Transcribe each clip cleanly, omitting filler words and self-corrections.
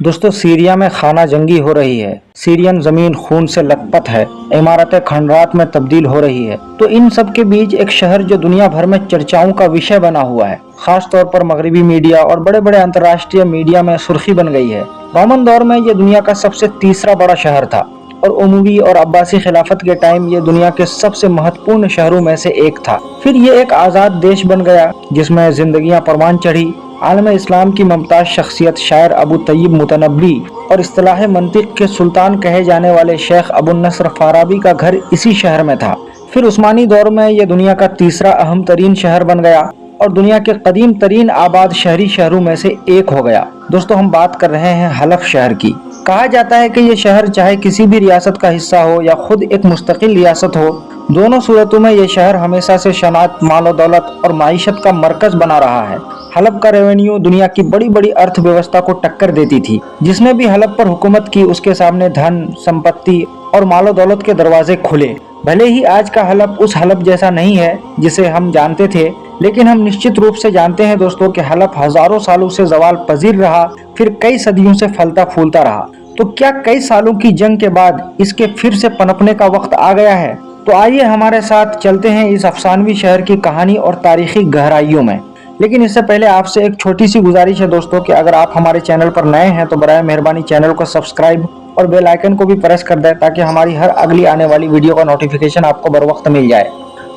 दोस्तों सीरिया में खाना जंगी हो रही है। सीरियन जमीन खून से लथपथ है। इमारतें खंडरात में तब्दील हो रही है। तो इन सब के बीच एक शहर जो दुनिया भर में चर्चाओं का विषय बना हुआ है, खास तौर पर मगरबी मीडिया और बड़े बड़े अंतर्राष्ट्रीय मीडिया में सुर्खी बन गई है। रोमन दौर में ये दुनिया का सबसे तीसरा बड़ा शहर था और उमवी और अब्बासी खिलाफत के टाइम ये दुनिया के सबसे महत्वपूर्ण शहरों में से एक था। फिर ये एक आज़ाद देश बन गया जिसमें जिंदगियां परवान चढ़ी। आलम इस्लाम की मुमताज़ शख्सियत शायर अबू तय्यब मुतनब्बी और इस्तिलाह मंतिक के सुल्तान कहे जाने वाले शेख अबू नस्र फाराबी का घर इसी शहर में था। फिर उस्मानी दौर में यह दुनिया का तीसरा अहम तरीन शहर बन गया और दुनिया के कदीम तरीन आबाद शहरी शहरों में से एक हो गया। दोस्तों हम बात कर रहे हैं हलफ शहर की। कहा जाता है कि ये शहर चाहे किसी भी रियासत का हिस्सा हो या खुद एक मुस्तकिल रियासत हो, दोनों सूरतों में ये शहर हमेशा से शनात, मालो दौलत और माईशत का मरकज बना रहा है। हलब का रेवेन्यू दुनिया की बड़ी बड़ी अर्थव्यवस्था को टक्कर देती थी। जिसने भी हलब पर हुकूमत की उसके सामने धन, संपत्ति और मालो दौलत के दरवाजे खुले। भले ही आज का हलब उस हलब जैसा नहीं है जिसे हम जानते थे, लेकिन हम निश्चित रूप से जानते हैं दोस्तों कि हलब हजारों सालों से जवाल पजीर रहा, फिर कई सदियों से फलता फूलता रहा। तो क्या कई सालों की जंग के बाद इसके फिर से पनपने का वक्त आ गया है? तो आइए हमारे साथ चलते हैं इस अफसानवी शहर की कहानी और तारीखी गहराइयों में। लेकिन इससे पहले आपसे एक छोटी सी गुजारिश है दोस्तों कि अगर आप हमारे चैनल पर नए हैं तो बराए मेहरबानी चैनल को सब्सक्राइब और बेल आइकन को भी प्रेस कर दें ताकि हमारी हर अगली आने वाली वीडियो का नोटिफिकेशन आपको बर वक्त मिल जाए।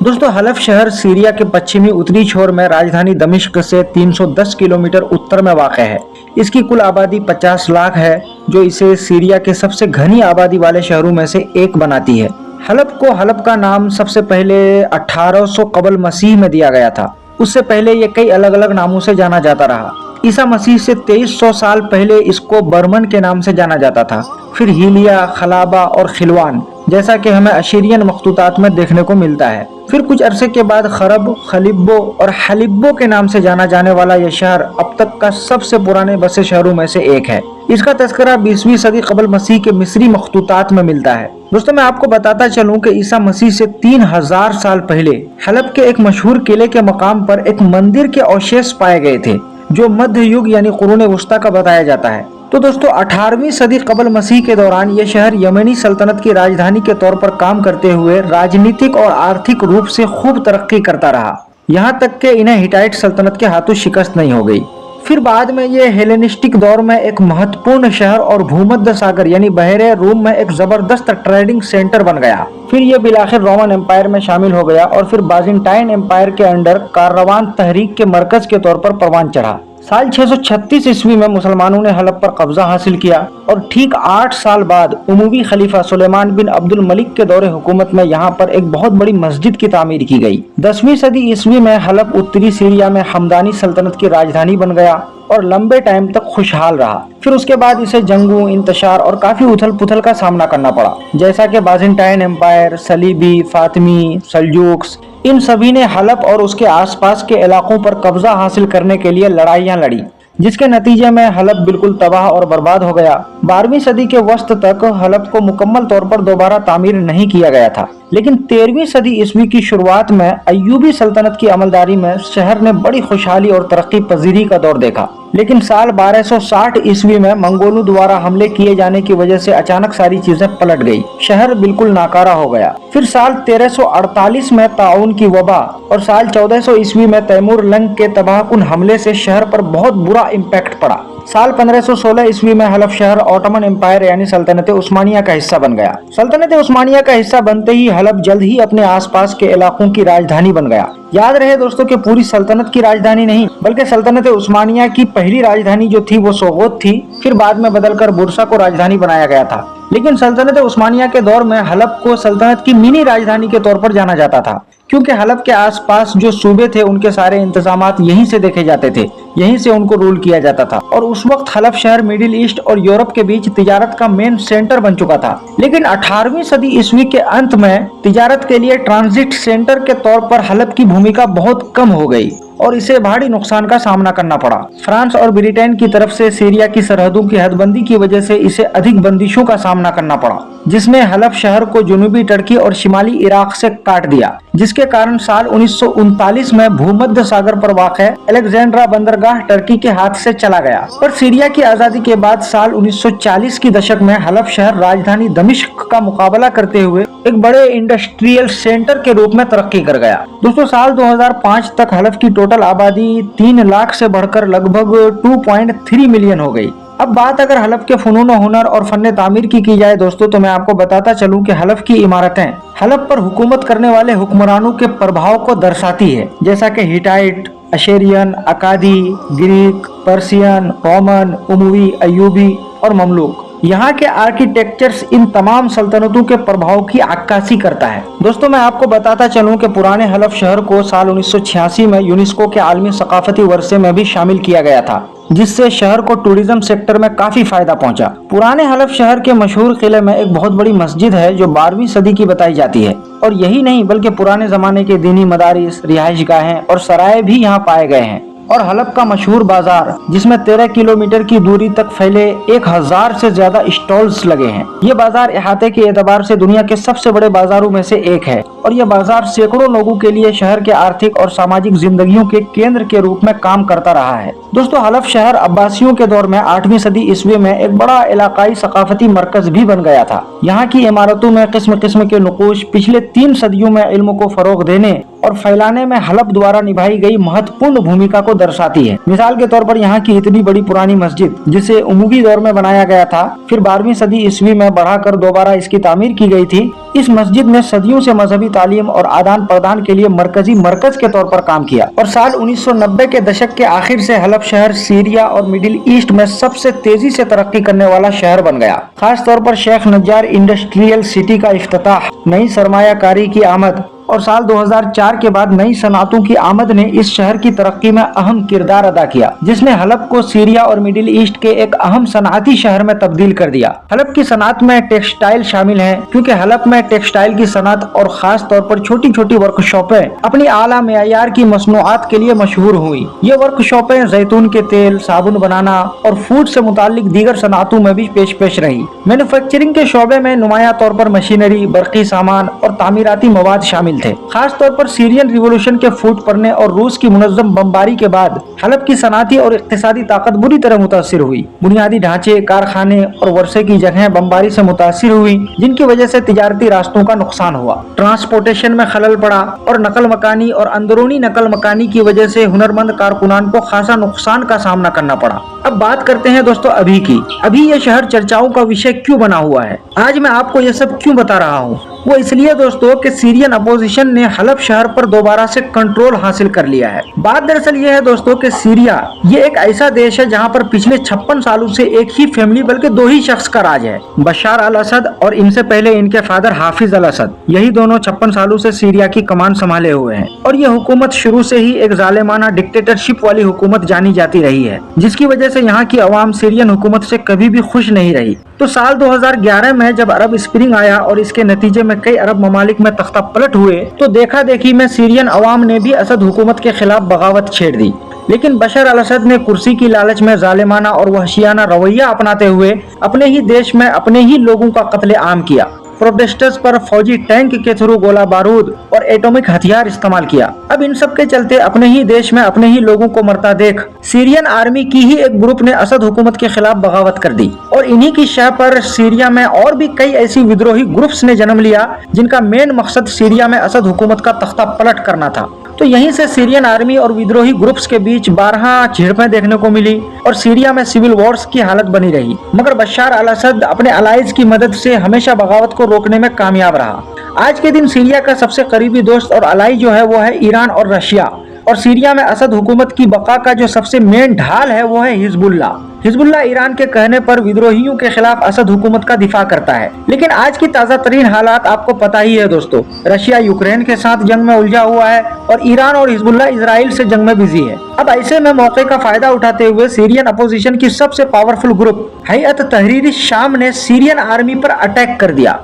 दोस्तों हलफ शहर सीरिया के पश्चिमी उत्तरी छोर में राजधानी दमिश्क से 310 किलोमीटर उत्तर में वाक़ है। इसकी कुल आबादी 50 लाख है, जो इसे सीरिया के सबसे घनी आबादी वाले शहरों में से एक बनाती है। हलब को हलब का नाम सबसे पहले 1800 कबल मसीह में दिया गया था। उससे पहले ये कई अलग अलग नामों से जाना जाता रहा। ईसा मसीह से 2300 साल पहले इसको बर्मन के नाम से जाना जाता था। फिर हीलिया, खलाबा और खिलवान जैसा कि हमें अशीरियन मखतूतात में देखने को मिलता है। फिर कुछ अरसे के बाद खरब, खलिब्बो और हलिब्बो के नाम से जाना जाने वाला यह शहर अब तक का सबसे पुराने बसे शहरों में से एक है। इसका तस्करा 20वीं सदी कबल मसीह के मिस्री मखतूतात में मिलता है। दोस्तों मैं आपको बताता चलूं कि ईसा मसीह से 3000 साल पहले हलब के एक मशहूर किले के मकाम पर एक मंदिर के अवशेष पाए गए थे जो मध्य युग यानी कुरून वस्ता का बताया जाता है। तो दोस्तों 18वीं सदी कबल मसीह के दौरान यह शहर यमनी सल्तनत की राजधानी के तौर पर काम करते हुए राजनीतिक और आर्थिक रूप से खूब तरक्की करता रहा, यहाँ तक कि इन्हें हिटाइट सल्तनत के हाथों शिकस्त नहीं हो गई। फिर बाद में ये हेलेनिस्टिक दौर में एक महत्वपूर्ण शहर और भूमध्य सागर यानी बहरे रूम में एक जबरदस्त ट्रेडिंग सेंटर बन गया। फिर ये बिलाखिर रोमन एम्पायर में शामिल हो गया और फिर बाजेंटाइन एम्पायर के अंडर कारवान तहरीक के मरकज के तौर पर परवान चढ़ा। साल 636 ईस्वी में मुसलमानों ने हलब पर कब्जा हासिल किया और ठीक 8 साल बाद उमवी खलीफा सुलेमान बिन अब्दुल मलिक के दौरे हुकूमत में यहाँ पर एक बहुत बड़ी मस्जिद की तामीर की गई। 10वीं सदी ईस्वी में हलब उत्तरी सीरिया में हमदानी सल्तनत की राजधानी बन गया और लंबे टाइम तक खुशहाल रहा। फिर उसके बाद इसे जंगों, इंतशार और काफी उथल पुथल का सामना करना पड़ा, जैसा कि बाजेंटाइन एम्पायर, सलीबी, फातिमी, सल्जूक्स, इन सभी ने हलब और उसके आसपास के इलाकों पर कब्जा हासिल करने के लिए लड़ाइयां लड़ी, जिसके नतीजे में हलब बिल्कुल तबाह और बर्बाद हो गया। 12वीं सदी के वस्त तक हलब को मुकम्मल तौर पर दोबारा तामीर नहीं किया गया था, लेकिन 13वीं सदी ईस्वी की शुरुआत में अय्यूबी सल्तनत की अमलदारी में शहर ने बड़ी खुशहाली और तरक्की पजीरी का दौर देखा। लेकिन साल 1260 ईस्वी में मंगोलों द्वारा हमले किए जाने की वजह से अचानक सारी चीजें पलट गई। शहर बिल्कुल नाकारा हो गया। फिर साल 1348 में ताउन की वबा और साल 1400 ईस्वी में तैमूर लंग के तबाहकुन हमले से शहर पर बहुत बुरा इम्पैक्ट पड़ा। साल 1516 ईस्वी में हलफ शहर ऑटोमन एम्पायर यानी सल्तनत उस्मानिया का हिस्सा बन गया। सल्तनत उस्मानिया का हिस्सा बनते ही हलब जल्द ही अपने आसपास के इलाकों की राजधानी बन गया। याद रहे दोस्तों कि पूरी सल्तनत की राजधानी नहीं, बल्कि सल्तनत उस्मानिया की पहली राजधानी जो थी वो सोगोत थी, फिर बाद में बदलकर बुरसा को राजधानी बनाया गया था। लेकिन सल्तनत उस्मानिया के दौर में हलब को सल्तनत की मिनी राजधानी के तौर पर जाना जाता था, क्योंकि हलब के आसपास जो सूबे थे उनके सारे इंतजामात यहीं से देखे जाते थे, यहीं से उनको रूल किया जाता था। और उस वक्त हलब शहर मिडिल ईस्ट और यूरोप के बीच तिजारत का मेन सेंटर बन चुका था। लेकिन 18वीं सदी ईस्वी के अंत में तिजारत के लिए ट्रांजिट सेंटर के तौर पर हलब की भूमिका बहुत कम हो गई और इसे भारी नुकसान का सामना करना पड़ा। फ्रांस और ब्रिटेन की तरफ से सीरिया की सरहदों की हदबंदी की वजह से इसे अधिक बंदिशों का सामना करना पड़ा, जिसने हलफ शहर को जनूबी टर्की और शिमाली इराक से काट दिया, जिसके कारण साल 1939 में भूमध्य सागर पर वाक़ अलेक्जेंड्रा बंदरगाह टर्की के हाथ से चला गया। पर सीरिया की आजादी के बाद साल 1940 की दशक में हलफ शहर राजधानी दमिश्क का मुकाबला करते हुए एक बड़े इंडस्ट्रियल सेंटर के रूप में तरक्की कर गया। दोस्तों, साल 2005 तक हलफ की टोटल आबादी 3 लाख से बढ़कर लगभग 2.3 मिलियन हो गई। अब बात अगर हलफ के फनून हुनर और फन तामीर की जाए दोस्तों, तो मैं आपको बताता चलूं कि हलफ की इमारतें हलफ पर हुकूमत करने वाले हुक्मरानों के प्रभाव को दर्शाती है, जैसा कि Hittite, Assyrian, Akkadian, Greek, Persian, Roman, उमवी, अयूबी और ममलूक। यहाँ के आर्किटेक्चर्स इन तमाम सल्तनतों के प्रभाव की अक्कासी करता है। दोस्तों, मैं आपको बताता चलूं कि पुराने हलफ शहर को साल 1986 में यूनेस्को के आलमी सकाफती वर्षे में भी शामिल किया गया था, जिससे शहर को टूरिज्म सेक्टर में काफी फायदा पहुंचा। पुराने हलफ शहर के मशहूर किले में एक बहुत बड़ी मस्जिद है जो 12वीं सदी की बताई जाती है, और यही नहीं बल्कि पुराने जमाने के दीनी मदारिस, रिहाइश गाहें और सराय भी यहाँ पाए गए हैं। और हलफ का मशहूर बाजार, जिसमें 13 किलोमीटर की दूरी तक फैले 1000 से ज्यादा स्टॉल्स लगे हैं। ये बाजार इहाते के एतबार से दुनिया के सबसे बड़े बाजारों में से एक है, और यह बाजार सैकड़ों लोगों के लिए शहर के आर्थिक और सामाजिक जिंदगियों के केंद्र के रूप में काम करता रहा है। दोस्तों, हलफ शहर अब्बासियों के दौर में 8वीं सदी ईस्वी में एक बड़ा इलाकाई सकाफती मरकज भी बन गया था। यहाँ की इमारतों में किस्म किस्म के नुकूश पिछले 3 सदियों में इल्म को फरोग देने और फैलाने में हलफ द्वारा निभाई गई महत्वपूर्ण भूमिका को दर्शाती है। मिसाल के तौर पर यहाँ की इतनी बड़ी पुरानी मस्जिद, जिसे उमवी दौर में बनाया गया था, फिर 12वीं सदी ईस्वी में बढ़ाकर दोबारा इसकी तामीर की गई थी। इस मस्जिद ने सदियों से मजहबी तालीम और आदान प्रदान के लिए मरकजी मरकज के तौर पर काम किया, और साल 1990 के दशक के आखिर से हलफ शहर सीरिया और मिडिल ईस्ट में सबसे तेजी से तरक्की करने वाला शहर बन गया। खास तौर पर शेख नज्जार इंडस्ट्रियल सिटी का इफ्तिताह, नई सरमायाकारी की आमद और साल 2004 के बाद नई सनातों की आमद ने इस शहर की तरक्की में अहम किरदार अदा किया, जिसने हलफ को सीरिया और मिडिल ईस्ट के एक अहम सनाती शहर में तब्दील कर दिया। हलफ की सनात में टेक्सटाइल शामिल है, क्योंकि हलफ में टेक्सटाइल की सनात और खास तौर पर छोटी छोटी वर्कशॉपें अपनी आला मेयार की मसनूआत के लिए मशहूर हुई। ये वर्कशॉपें जैतून के तेल, साबुन बनाना और फूड से मुतालिक दीगर सनातों में भी पेश रही। मैन्युफैक्चरिंग के शोबे में नुमाया तौर पर मशीनरी, बरकी सामान और तामीराती मवाद शामिल थे। खास तौर पर सीरियन रिवॉल्यूशन के फूट पड़ने और रूस की मुनज़्ज़म बमबारी के बाद हलफ की सनाती और इक़्तिसादी ताकत बुरी तरह मुतासिर हुई। बुनियादी ढांचे, कारखाने और वर्षे की जगह बमबारी से मुतासिर हुई, जिनकी वजह से तिजारती रास्तों का नुकसान हुआ, ट्रांसपोर्टेशन में खलल पड़ा और नकल मकानी और अंदरूनी नकल मकानी की वजह से हुनरमंद कारकुनान को खासा नुकसान का सामना करना पड़ा। अब बात करते हैं दोस्तों अभी की। अभी ये शहर चर्चाओं का विषय क्यों बना हुआ है? आज मैं आपको ये सब क्यों बता रहा हूँ? वो इसलिए दोस्तों कि सीरियन अपोजिशन ने हलफ शहर पर दोबारा से कंट्रोल हासिल कर लिया है। बात दरअसल ये है दोस्तों कि सीरिया ये एक ऐसा देश है जहाँ पर पिछले 56 सालों से एक ही फैमिली बल्कि 2 ही शख्स का राज है, बशार अल असद और इनसे पहले इनके फादर हाफिज अल असद। यही दोनों 56 सालों से सीरिया की कमान संभाले हुए हैं, और ये हुकूमत शुरू से ही एक जालिमाना डिक्टेटरशिप वाली हुकूमत जानी जाती रही है, जिसकी वजह से यहाँ की अवाम सीरियन हुकूमत से कभी भी खुश नहीं रही। तो साल 2011 में जब अरब स्प्रिंग आया और इसके नतीजे में कई अरब ममालिक में तख्ता पलट हुए, तो देखा देखी में सीरियन अवाम ने भी असद हुकूमत के खिलाफ बगावत छेड़ दी। लेकिन बशर अल असद ने कुर्सी की लालच में जालिमाना और वहशियाना रवैया अपनाते हुए अपने ही देश में अपने ही लोगों का कत्ले आम किया। प्रोटेस्टर्स पर फौजी टैंक के थ्रू गोला बारूद और एटॉमिक हथियार इस्तेमाल किया। अब इन सब के चलते अपने ही देश में अपने ही लोगों को मरता देख सीरियन आर्मी की ही एक ग्रुप ने असद हुकूमत के खिलाफ बगावत कर दी, और इन्हीं की शह पर सीरिया में और भी कई ऐसी विद्रोही ग्रुप्स ने जन्म लिया जिनका मेन मकसद सीरिया में असद हुकूमत का तख्ता पलट करना था। तो यहीं से सीरियन आर्मी और विद्रोही ग्रुप्स के बीच 12 झड़पें देखने को मिली और सीरिया में सिविल वॉर्स की हालत बनी रही, मगर बशार अल असद अपने अलाइज की मदद से हमेशा बगावत को रोकने में कामयाब रहा। आज के दिन सीरिया का सबसे करीबी दोस्त और अलाई जो है वो है ईरान और रशिया, और सीरिया में असद हुकूमत की बका का जो सबसे मेन ढाल है वो है हिजबुल्लाह। हिजबुल्लाह ईरान के कहने पर विद्रोहियों के खिलाफ असद हुकूमत का दिफा करता है। लेकिन आज की ताज़ा तरीन हालात आपको पता ही है दोस्तों, रशिया यूक्रेन के साथ जंग में उलझा हुआ है और ईरान और हिजबुल्लाह इजराइल से जंग में बिजी है। अब ऐसे में मौके का फायदा उठाते हुए सीरियन अपोजिशन की सबसे पावरफुल ग्रुप हैयत तहरीर शाम ने सीरियन आर्मी पर अटैक कर दिया।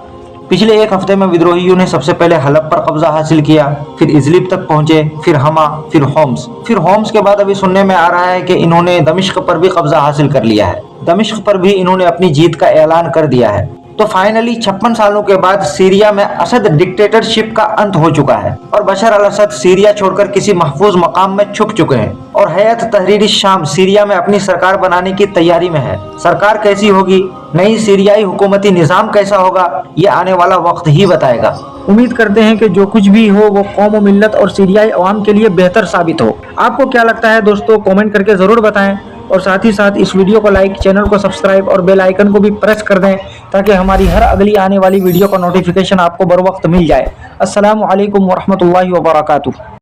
पिछले एक हफ्ते में विद्रोहियों ने सबसे पहले हलब पर कब्जा हासिल किया, फिर इजलिब तक पहुंचे, फिर हमा, फिर होम्स के बाद अभी सुनने में आ रहा है कि इन्होंने दमिश्क पर भी कब्जा हासिल कर लिया है। दमिश्क पर भी इन्होंने अपनी जीत का ऐलान कर दिया है। तो फाइनली 56 सालों के बाद सीरिया में असद डिक्टेटरशिप का अंत हो चुका है और बशर अल असद सीरिया छोड़कर किसी महफूज मकाम में छुप चुके हैं और हयात तहरीर शाम सीरिया में अपनी सरकार बनाने की तैयारी में है। सरकार कैसी होगी, नई सीरियाई हुकूमती निजाम कैसा होगा, ये आने वाला वक्त ही बताएगा। उम्मीद करते हैं कि जो कुछ भी हो वो कौम व मिल्लत और सीरियाई अवाम के लिए बेहतर साबित हो। आपको क्या लगता है दोस्तों, कमेंट करके जरूर बताएं और साथ ही साथ इस वीडियो को लाइक, चैनल को सब्सक्राइब और बेल आइकन को भी प्रेस कर दें ताकि हमारी हर अगली आने वाली वीडियो का नोटिफिकेशन आपको बर वक्त मिल जाए। अस्सलामु अलैकुम वरहमतुल्लाहि वबरकातुहू।